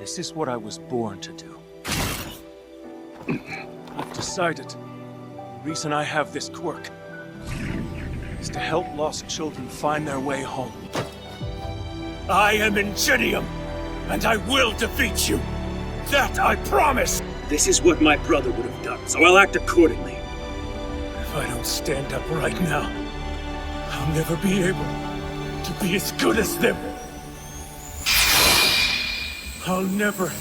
This is what I was born to do. I've decided the reason I have this quirk is to help lost children find their way home. I am Ingenium, and I will defeat you. That I promise! This is what my brother would have done, so I'll act accordingly. If I don't stand up right now, I'll never be able to be as good as them. I'll never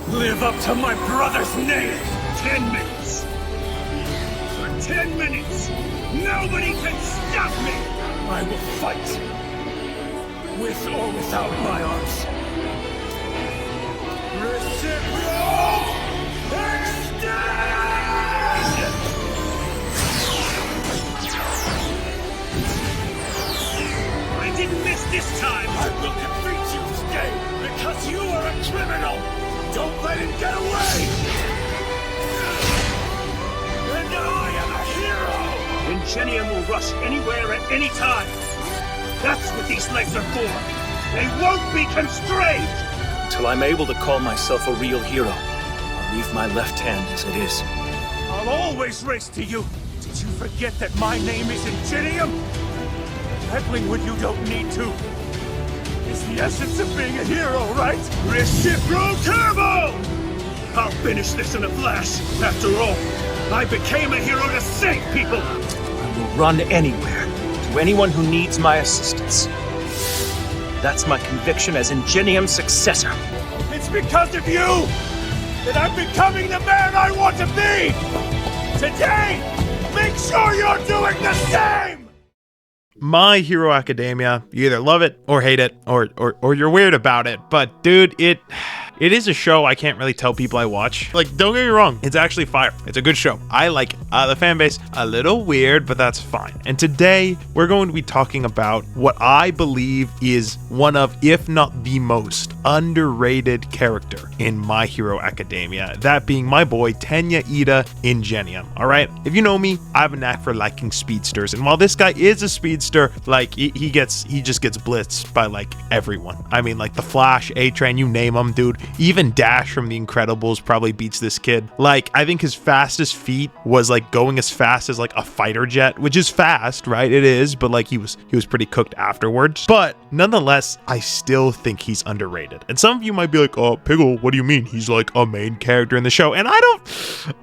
live up to my brother's name. 10 minutes. For 10 minutes, nobody can stop me. I will fight. With or without my arms. Reciprocal extend! I didn't miss this time. I will defeat you today because you are a criminal. Don't let him get away. And I am a hero. Ingenium will rush anywhere at any time. That's what these legs are for. They won't be constrained. Until I'm able to call myself a real hero, I'll leave my left hand as it is. I'll always race to you. Did you forget that my name is Ingenium? Peddling when you don't need to is the essence of being a hero, right? Reciprocal Turbo! I'll finish this in a flash. After all, I became a hero to save people. I will run anywhere, to anyone who needs my assistance. That's my conviction as Ingenium's successor. It's because of you that I'm becoming the man I want to be! Today, make sure you're doing the same! My Hero Academia, you either love it or hate it, or you're weird about it. But dude, it is a show I can't really tell people I watch. Like, don't get me wrong, it's actually fire. It's a good show. I like it. The fan base, a little weird, but that's fine. And today, we're going to be talking about what I believe is one of, if not the most underrated character in My Hero Academia. That being my boy, Iida Ingenium. All right? If you know me, I have a knack for liking speedsters. And while this guy is a speedster, like, he just gets blitzed by, like, everyone. I mean, like, the Flash, A-Train, you name him, dude. Even Dash from The Incredibles probably beats this kid. Like, I think his fastest feat was like going as fast as like a fighter jet, which is fast, right? It is, but like he was pretty cooked afterwards. But nonetheless, I still think he's underrated. And some of you might be like, "Oh, Pigol, what do you mean? He's like a main character in the show." And I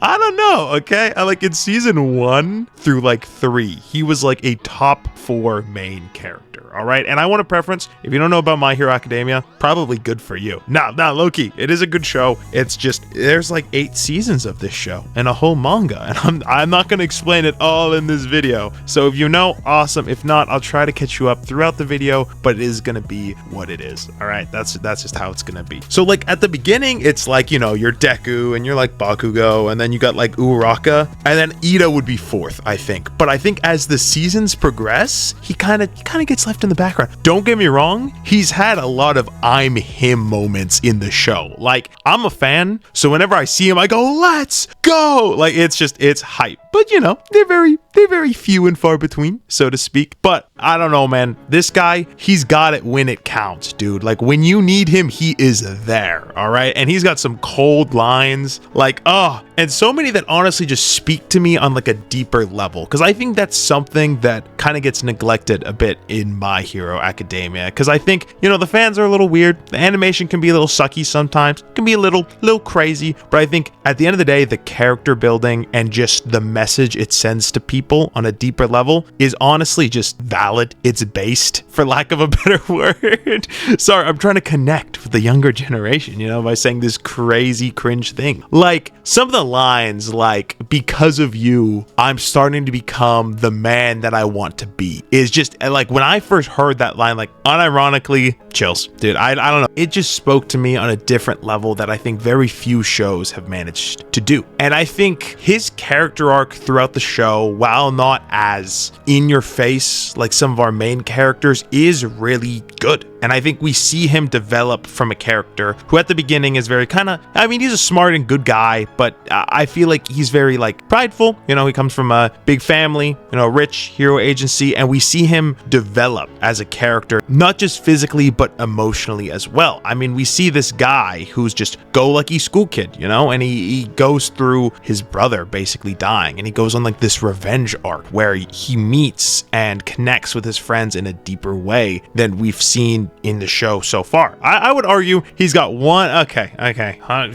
don't know, okay? I like in season 1 through like 3, he was like a top 4 main character. All right, and I want a preference. If you don't know about My Hero Academia, probably good for you. Nah, low-key, it is a good show. It's just there's like 8 seasons of this show and a whole manga, and I'm not gonna explain it all in this video. So if you know, awesome. If not, I'll try to catch you up throughout the video, but it is gonna be what it is. All right, that's just how it's gonna be. So like at the beginning, it's like, you know, you're Deku and you're like Bakugo, and then you got like Uraraka, and then Iida would be 4th, I think. But I think as the seasons progress, he kind of gets left in the background. Don't get me wrong, he's had a lot of I'm him moments in the show. Like, I'm a fan, so whenever I see him, I go, let's go! Like, it's hype. But you know, they're very few and far between, so to speak. But I don't know, man. This guy, he's got it when it counts, dude. Like, when you need him, he is there, all right? And he's got some cold lines, like, and so many that honestly just speak to me on like a deeper level, because I think that's something that kind of gets neglected a bit in My Hero Academia, because I think, you know, the fans are a little weird. The animation can be a little sucky sometimes, can be a little crazy, but I think at the end of the day, the character building and just the message it sends to people on a deeper level is honestly just valid. It's based, for lack of a better word. Sorry, I'm trying to connect with the younger generation, you know, by saying this crazy cringe thing. Like, some of the lines, like, because of you, I'm starting to become the man that I want to be, is just, like, when I first heard that line, like, unironically, chills, dude. I don't know. It just spoke to me on a different level that I think very few shows have managed to do. And I think his character arc throughout the show, while not as in your face like some of our main characters, is really good. And I think we see him develop from a character who at the beginning is very kind of, I mean, he's a smart and good guy, but I feel like he's very like prideful. You know, he comes from a big family, you know, rich hero agency, and we see him develop as a character, not just physically, but emotionally as well. I mean, we see this guy who's just go-lucky school kid, you know, and he goes through his brother basically dying, and he goes on like this revenge arc where he meets and connects with his friends in a deeper way than we've seen in the show so far. I would argue he's got one, okay,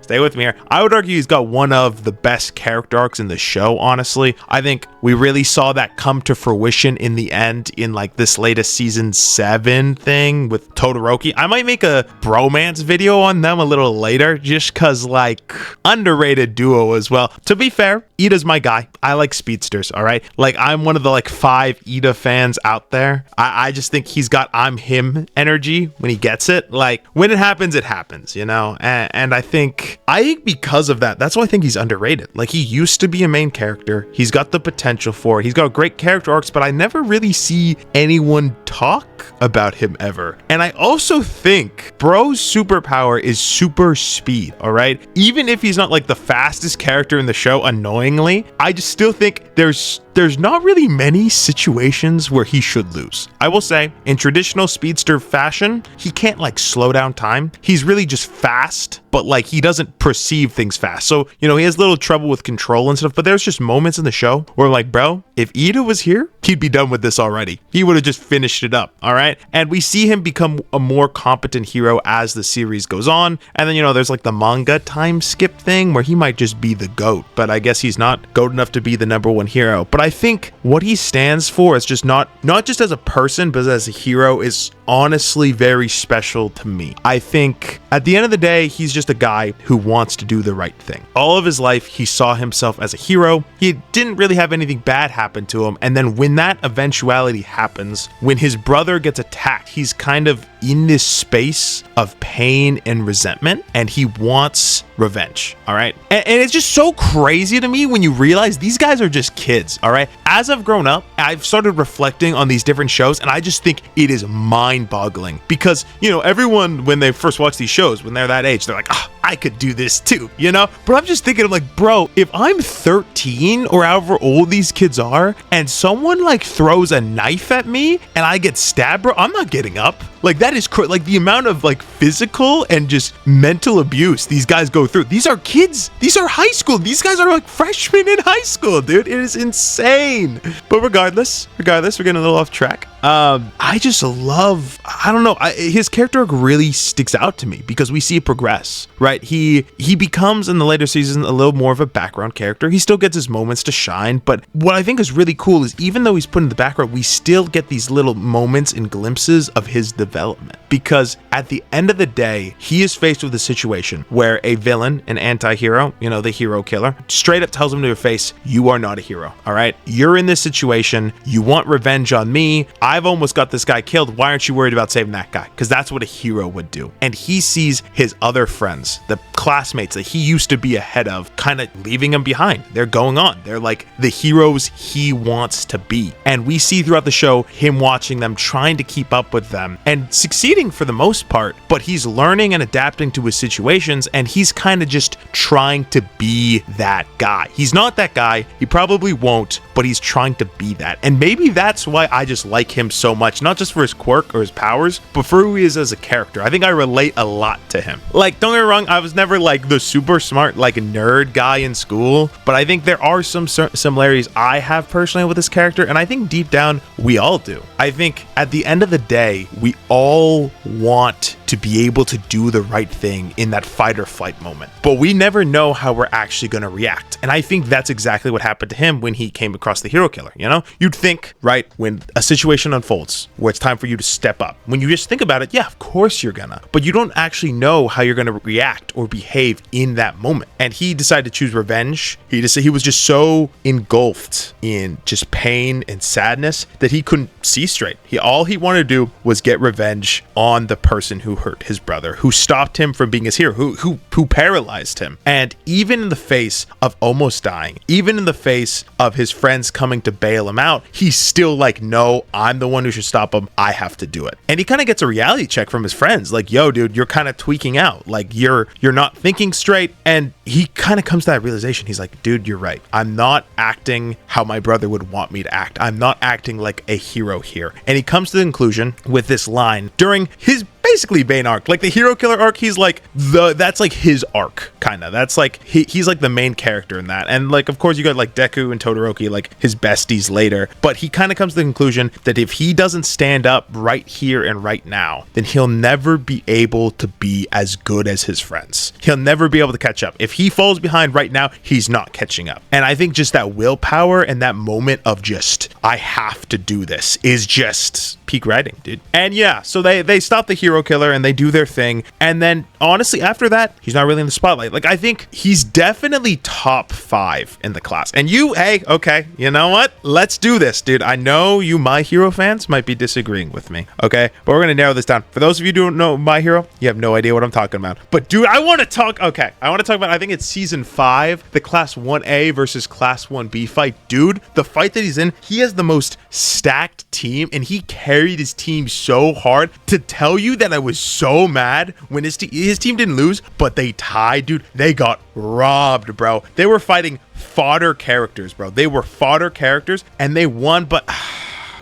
stay with me here. I would argue he's got one of the best character arcs in the show, honestly. I think we really saw that come to fruition in the end in like this latest season 7 thing with Todoroki. I might make a bromance video on them a little later, just cause like underrated duo as well. To be fair, Iida's my guy. I like speedsters, all right? Like I'm one of the like 5 Iida fans out there. I just think he's got I'm him energy when he gets it. Like when it happens, you know? And I think because of that, that's why I think he's underrated. Like he used to be a main character. He's got the potential for it. He's got great character arcs, but I never really see anyone talk about him ever. And I also think bro's superpower is super speed, all right? Even if he's not like the fastest character in the show, annoyingly, I just still think there's not really many situations where he should lose. I will say, in traditional speedster fashion, he can't like slow down time. He's really just fast, but like he doesn't perceive things fast. So, you know, he has little trouble with control and stuff, but there's just moments in the show where like, bro, if Iida was here, he'd be done with this already. He would have just finished it up, all right? And we see him become a more competent hero as the series goes on. And then, you know, there's like the manga time skip thing where he might just be the GOAT, but I guess he's not GOAT enough to be the #1 hero. But I think what he stands for is just not just as a person, but as a hero is honestly very special to me. I think at the end of the day, he's just a guy who wants to do the right thing. All of his life, he saw himself as a hero. He didn't really have anything bad happen to him. And then when that eventuality happens, when his brother gets attacked, he's kind of in this space of pain and resentment, and he wants revenge, all right? And it's just so crazy to me when you realize these guys are just kids, all right? As I've grown up, I've started reflecting on these different shows, and I just think it is mind-boggling because, you know, everyone, when they first watch these shows, when they're that age, they're like, I could do this too, you know? But I'm just thinking, I'm like, bro, if I'm 13 or however old these kids are, and someone like throws a knife at me and I get stabbed, bro, I'm not getting up. Like that is like the amount of like physical and just mental abuse these guys go through. These are kids. These are high school. These guys are like freshmen in high school, dude. It is insane. But regardless, we're getting a little off track. I just love, I don't know, his character arc really sticks out to me because we see it progress, right? He becomes in the later seasons a little more of a background character. He still gets his moments to shine, but what I think is really cool is even though he's put in the background, we still get these little moments and glimpses of his development, because at the end of the day, he is faced with a situation where a villain, an anti-hero, you know, the hero killer, straight up tells him to your face, you are not a hero, all right? You're in this situation, you want revenge on me, I've almost got this guy killed, why aren't you worried about saving that guy? Because that's what a hero would do. And he sees his other friends, the classmates that he used to be ahead of, kind of leaving him behind. They're going on. They're like the heroes he wants to be. And we see throughout the show him watching them, trying to keep up with them and succeeding for the most part, but he's learning and adapting to his situations, and he's kind of just trying to be that guy. He's not that guy. He probably won't, but he's trying to be that. And maybe that's why I just like him so much, not just for his quirk or his powers, but for who he is as a character. I think I relate a lot to him. Like, don't get me wrong, I was never like the super smart, like nerd guy in school, but I think there are some similarities I have personally with this character, and I think deep down we all do. I think at the end of the day, we all want to be able to do the right thing in that fight or flight moment, but we never know how we're actually going to react. And I think that's exactly what happened to him when he came across the hero killer. You know, you'd think, right, when a situation unfolds where it's time for you to step up, when you just think about it, yeah, of course you're gonna, but you don't actually know how you're gonna react or behave in that moment. And he decided to choose revenge. He was just so engulfed in just pain and sadness that he couldn't see straight. All he wanted to do was get revenge on the person who hurt his brother, who stopped him from being his hero, who paralyzed him. And even in the face of almost dying, even in the face of his friends coming to bail him out, he's still like, no, I'm I'm the one who should stop him. I have to do it. And he kind of gets a reality check from his friends. Like, yo, dude, you're kind of tweaking out. Like, you're not thinking straight. And he kind of comes to that realization. He's like, dude, you're right. I'm not acting how my brother would want me to act. I'm not acting like a hero here. And he comes to the conclusion with this line during his basically Bane arc, like the hero killer arc. He's like that's like his arc, kind of. That's like he's like the main character in that. And like, of course, you got like Deku and Todoroki, like his besties later. But he kind of comes to the conclusion that if he doesn't stand up right here and right now, then he'll never be able to be as good as his friends. He'll never be able to catch up. If he falls behind right now, he's not catching up. And I think just that willpower and that moment of just, I have to do this, is just peak writing, dude. And yeah, so they stop the hero killer and they do their thing. And then honestly, after that, he's not really in the spotlight. Like, I think he's definitely top 5 in the class. And hey, okay, you know what? Let's do this, dude. I know you My Hero fans might be disagreeing with me, okay? But we're gonna narrow this down. For those of you who don't know My Hero, you have no idea what I'm talking about. But dude, I want to talk about, I think it's season 5, the class 1A versus class 1B fight. Dude, the fight that he's in, he has the most stacked team, and he carried his team so hard. To tell you that I was so mad when his team didn't lose, but they tied, dude. They got robbed, bro. They were fighting fodder characters, bro. They were fodder characters, and they won, but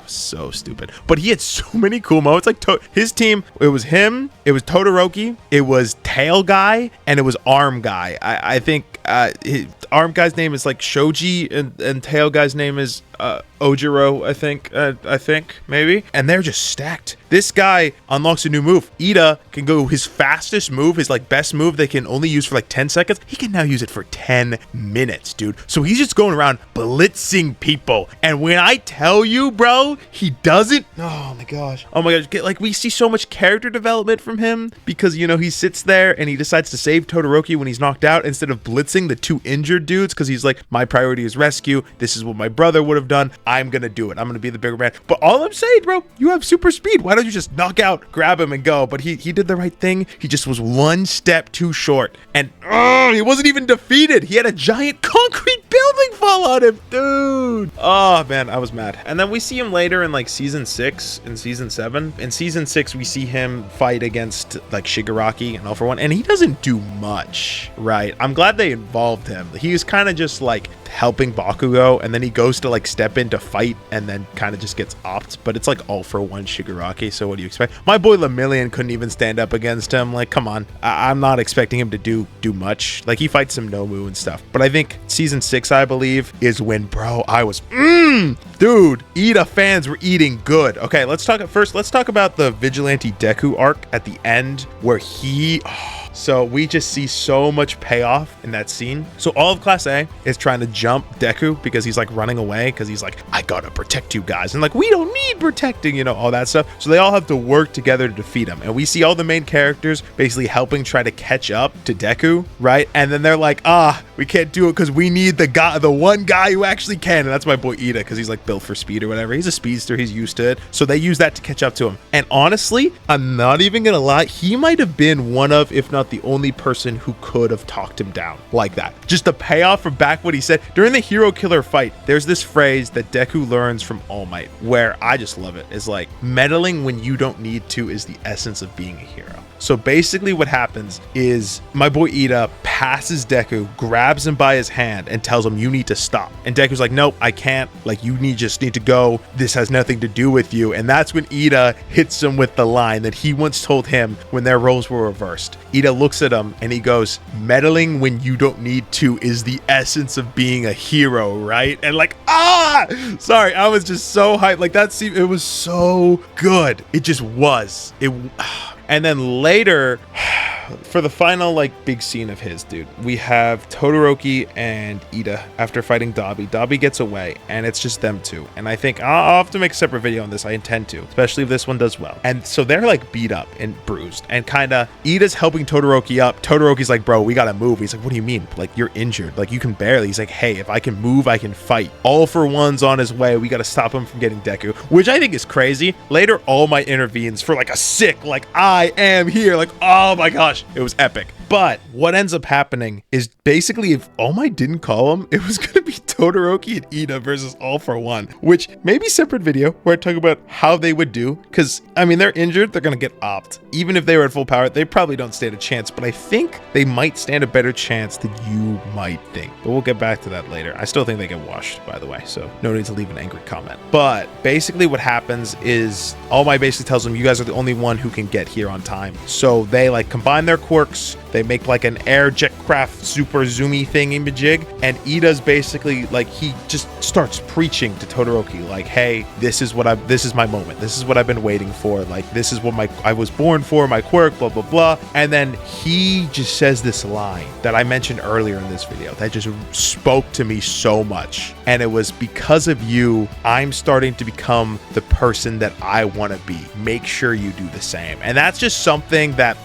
so stupid. But he had so many cool moments. Like his team, it was him, it was Todoroki, it was Tail Guy, and it was Arm Guy. I think his Arm Guy's name is like Shoji, and Tail Guy's name is Ojiro, I think maybe. And they're just stacked. This guy unlocks a new move. Iida can go his fastest move, his like best move they can only use for like 10 seconds. He can now use it for 10 minutes, dude. So he's just going around blitzing people. And when I tell you, bro, he doesn't. Oh my gosh. Like, we see so much character development from him because, you know, he sits there and he decides to save Todoroki when he's knocked out instead of blitzing the 2 injured dudes, because he's like, my priority is rescue. This is what my brother would have done. I'm gonna do it. I'm gonna be the bigger man. But all I'm saying, bro, you have super speed. Why don't you just knock out, grab him, and go? But he did the right thing. He just was one step too short, and he wasn't even defeated. He had a giant concrete building fall on him, dude. Oh man, I was mad. And then we see him later in like season 6 and season 7. In season 6, we see him fight against like Shigaraki and All For One, and he doesn't do much, right? I'm glad they involved him. He was kind of just like helping Bakugo, and then he goes to like step in to fight and then kind of just gets opped. But it's like All For One Shigaraki, so what do you expect? My boy Lemillion couldn't even stand up against him. Like, come on. I'm not expecting him to do much. Like, he fights some Nomu and stuff. But I think season 6, I believe, is when, bro, I was dude, Iida fans were eating good. Okay, let's talk about the Vigilante Deku arc at the end, where so we just see so much payoff in that scene. So all of Class A is trying to jump Deku because he's like running away, because he's like, I gotta protect you guys. And like, we don't need protecting, you know, all that stuff. So they all have to work together to defeat him. And we see all the main characters basically helping try to catch up to Deku, right? And then they're like, we can't do it because we need the one guy who actually can. And that's my boy Iida, because he's like built for speed or whatever. He's a speedster. He's used to it. So they use that to catch up to him. And honestly, I'm not even gonna lie, he might have been one of, if not the only person who could have talked him down like that. Just the payoff from back what he said during the hero killer fight. There's this phrase that Deku learns from All Might, where I just love it. It's like, meddling when you don't need to is the essence of being a hero. So basically what happens is my boy Iida passes Deku, grabs him by his hand, and tells him, you need to stop. And Deku's like, nope, I can't. Like, you just need to go. This has nothing to do with you. And that's when Iida hits him with the line that he once told him when their roles were reversed. Iida looks at him and he goes, meddling when you don't need to is the essence of being a hero, right? And like, sorry, I was just so hyped. Like, that scene, it was so good. It just was. And then later, for the final like big scene of his, dude, we have Todoroki and Iida after fighting Dabi. Dabi gets away, and it's just them two. And I think I'll have to make a separate video on this. I intend to, especially if this one does well. And so they're like beat up and bruised, and kind of Iida's helping Todoroki up. Todoroki's like, bro, we gotta move. He's like, what do you mean? Like, you're injured. Like, you can barely. He's like, hey, if I can move, I can fight. All For One's on his way. We gotta stop him from getting Deku, which I think is crazy. Later, All Might intervenes for like a sick, like, I am here. Like, oh my gosh, it was epic. But what ends up happening is basically if All Might didn't call him, it was going to be Todoroki and Iida versus All for One, which maybe separate video where I talk about how they would do. Because, I mean, they're injured. They're going to get opt. Even if they were at full power, they probably don't stand a chance. But I think they might stand a better chance than you might think. But we'll get back to that later. I still think they get washed, by the way. So no need to leave an angry comment. But basically what happens is All Might basically tells them, you guys are the only one who can get here on time. So they like combine their quirks. They make like an air jet craft super zoomy thingy-majig, and Iida's basically like, he just starts preaching to Todoroki like, hey, this is my moment. This is what I've been waiting for. Like, this is what I was born for, my quirk, blah, blah, blah. And then he just says this line that I mentioned earlier in this video that just spoke to me so much. And it was, because of you, I'm starting to become the person that I want to be. Make sure you do the same. And that's just something that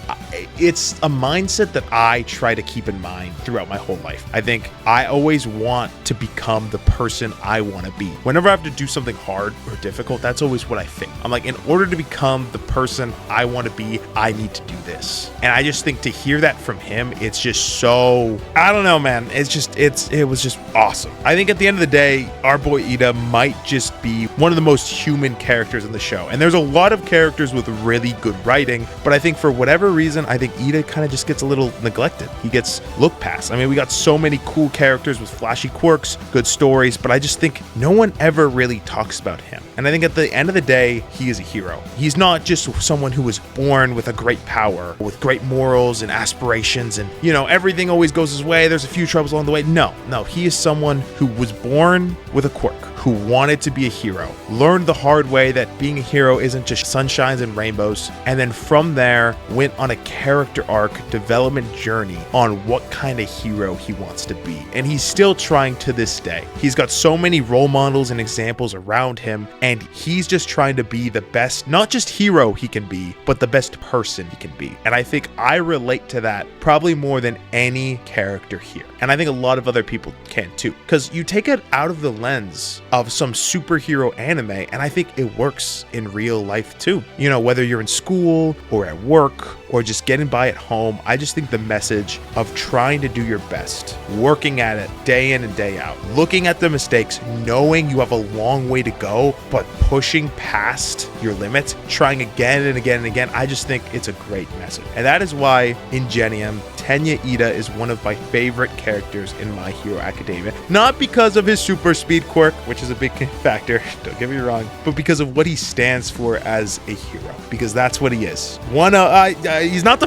it's a mindset that I try to keep in mind throughout my whole life. I think I always want to become the person I want to be. Whenever I have to do something hard or difficult, that's always what I think. I'm like, in order to become the person I want to be, I need to do this. And I just think to hear that from him, it's just so, I don't know, man. It was just awesome. I think at the end of the day, our boy Iida might just be one of the most human characters in the show. And there's a lot of characters with really good writing, but I think for whatever reason, I think Iida kind of just gets a little neglected. He gets looked past. I mean, we got so many cool characters with flashy quirks, good stories, but I just think no one ever really talks about him. And I think at the end of the day, he is a hero. He's not just someone who was born with a great power, with great morals and aspirations, and, you know, everything always goes his way. There's a few troubles along the way. No, he is someone who was born with a quirk, who wanted to be a hero, learned the hard way that being a hero isn't just sunshines and rainbows, and then from there went on a character arc development journey on what kind of hero he wants to be. And he's still trying to this day. He's got so many role models and examples around him, and he's just trying to be the best, not just hero he can be, but the best person he can be. And I think I relate to that probably more than any character here. And I think a lot of other people can too, because you take it out of the lens of some superhero anime, and I think it works in real life too. You know, whether you're in school or at work or just getting by at home, I just think the message of trying to do your best, working at it day in and day out, looking at the mistakes, knowing you have a long way to go, but pushing past your limits, trying again and again and again, I just think it's a great message. And that is why Ingenium, Tenya Iida is one of my favorite characters in My Hero Academia. Not because of his super speed quirk, which is a big factor, don't get me wrong, but because of what he stands for as a hero. Because that's what he is. He's not the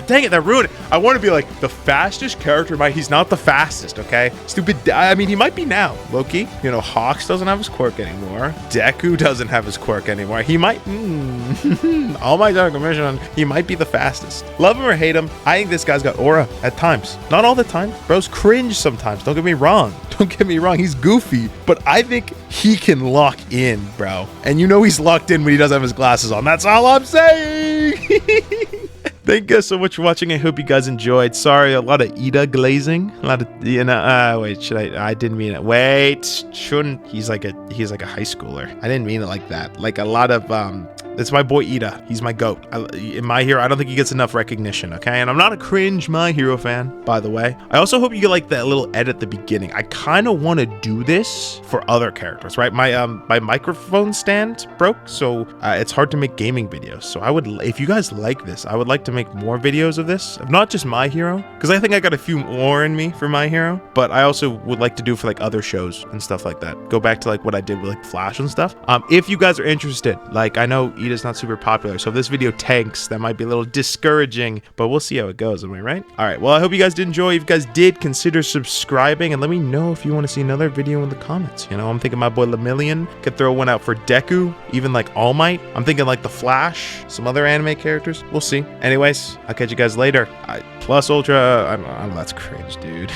dang it, that ruined it. I want to be like the fastest character, he's not the fastest, okay? Stupid, I mean, he might be now, Loki. You know, Hawks doesn't have his quirk anymore. Deku doesn't have his quirk anymore. He might, All Might Dark Commission, he might be the fastest. Love him or hate him, I think this guy's got aura at times. Not all the time. Bro's cringe sometimes, don't get me wrong. He's goofy, but I think he can lock in, bro. And you know he's locked in when he doesn't have his glasses on. That's all I'm saying. Thank you guys so much for watching. I hope you guys enjoyed. Sorry, a lot of Iida glazing. A lot of, you know, wait, I didn't mean it. Wait, shouldn't, he's like a high schooler. I didn't mean it like that. Like a lot of, it's my boy Iida. He's my goat. In My Hero, I don't think he gets enough recognition, okay? And I'm not a cringe My Hero fan, by the way. I also hope you get like that little edit at the beginning. I kind of want to do this for other characters, right? My microphone stand broke, so it's hard to make gaming videos. So I would, if you guys like this, I would like to make more videos of this, of not just My Hero, because I think I got a few more in me for My Hero, but I also would like to do for like other shows and stuff like that. Go back to like what I did with like Flash and stuff. If you guys are interested, like I know Iida's not super popular, so if this video tanks, that might be a little discouraging, but we'll see how it goes. Am I right? All right, well, I hope you guys did enjoy. If you guys did, consider subscribing and let me know if you want to see another video in the comments. You know, I'm thinking my boy Lemillion could throw one out for Deku, even like All Might. I'm thinking like the Flash, some other anime characters. We'll see. Anyways, I'll catch you guys later. Plus Ultra, I don't know, that's cringe, dude.